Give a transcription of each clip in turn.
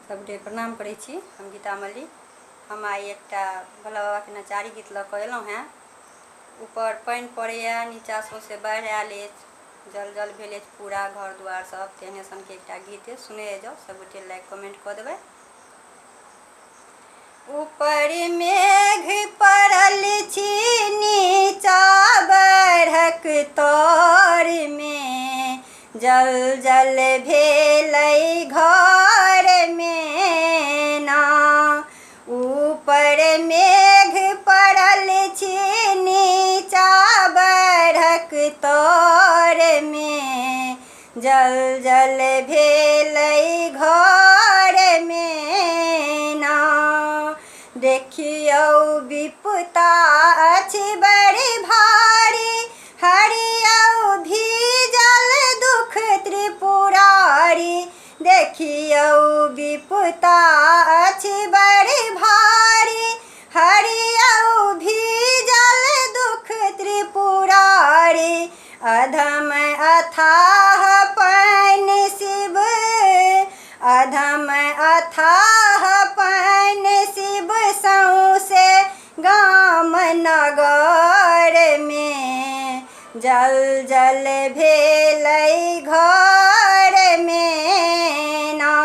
सबके प्रणाम करै छी। हम गीता मल्लिक। हम आई एकटा भोला बाबा के नचारी गीत लऽ कऽ एलहुँ हैं। ऊपर पानि पड़ैए, नीचाँ सौँसे बाढ़ि आयल अछि, जल जल भेल अछि पूरा घर दुआर सब, तेहने सनके एकटा गीत अछि। सुने जाउ, सबगोटे लाइक कमेंट कऽ देबै। ऊपर मेघ पड़ल छी, नीचाँ बाढ़क तर में, जल जल भेलै घर में ना। ऊपर मेघ पड़ल छी, नीचाँ बाढ़क तर में, जल जल भेलै घर में ना। देखियौ विपदा अछि बड़ी भारी, हरियौ भीजल दुख त्रिपुरारी। देखियौ विपदा अछि बड़ी भारी, हरियौ भीजल दुख त्रिपुरारी। अधम अथाह पानि शिव, अधम अथाह पानि शिव, सौँसे गाम नगर में, जल जल भेलै घर में ना।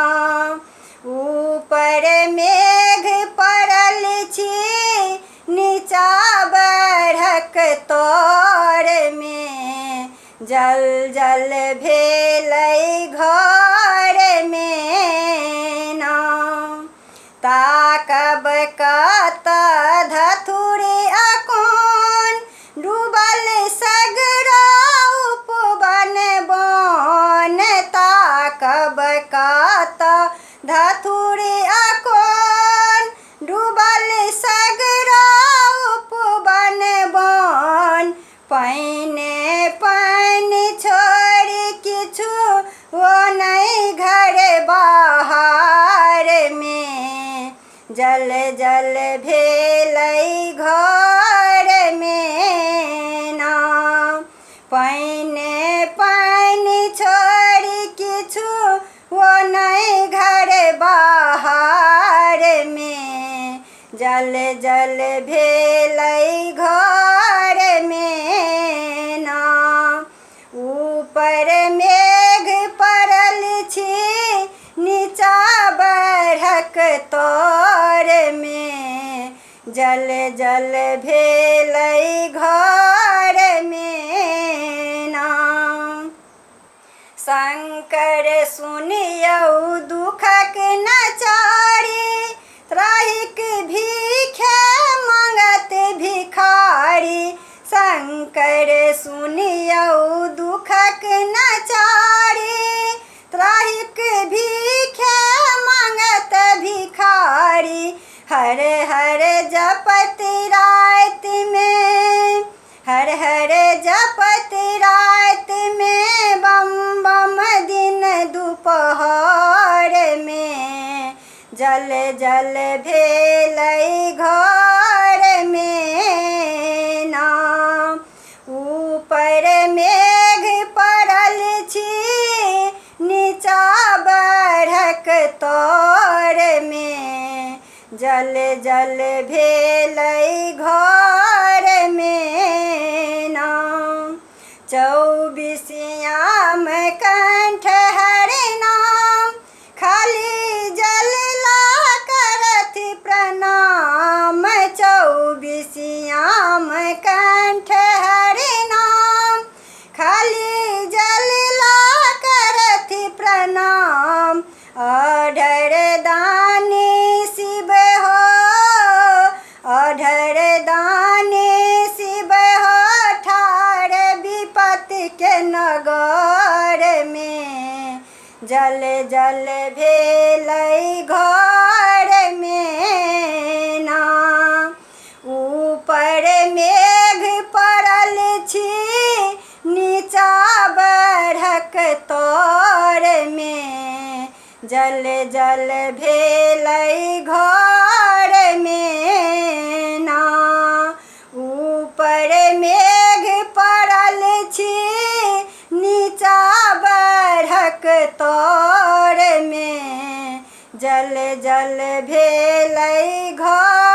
ऊपर मेघ पड़ल छी, नीचाँ बाढ़क तर में, जल जल भेलै घर में ना। ताकब कतऽ धथुरी अकोन, डूबल सगरो उपवन बन। ताकब कतऽ धथुरी अकोन, डूबल सगरो उपवन बन। पानि पानि छोड़ि किछु ओ नहि घर बाहर में, जल जल भेलै घर में ना। पानि पानि छोड़ि किछु ओ नहि घर बाहर में, जल जल भेलै घर में ना। ऊपर मेघ पड़ल छी, नीचाँ बाढ़क तर में, जल जल भेलै घर में ना। शंकर सुनियौ दुखक नचारी, त्राहिक भीखे मांगत भिखारी। शंकर सुनियौ दुखक नचारी, त्राहिक भीखे मांगत भिखारी। हर हर जपत रात में, हर हर जपत रात में, बम बम दिन दुपहर में, जल जल भेलै घर में ना। ऊपर मेघ पड़ल छी, नीचाँ बाढ़क तर में, जल जल भेलै घर में ना। 24याम कंठ हरि नाम, खाली जल ला करत प्रणाम। 24याम कंठ हरि नाम, खाली जल ला करत प्रणाम। अधर दानी शिव हो, अधर दानी शिव हो, ठाढ़ विपत के नगर में, जल जल भेलै घर में ना। ऊपर मेघ पड़ल छी, नीचाँ बाढ़क तर में, जल जल भेलै घर में ना। ऊपर मेघ पड़ल छी, नीचाँ बाढ़क तर में, जल जल भेलै घर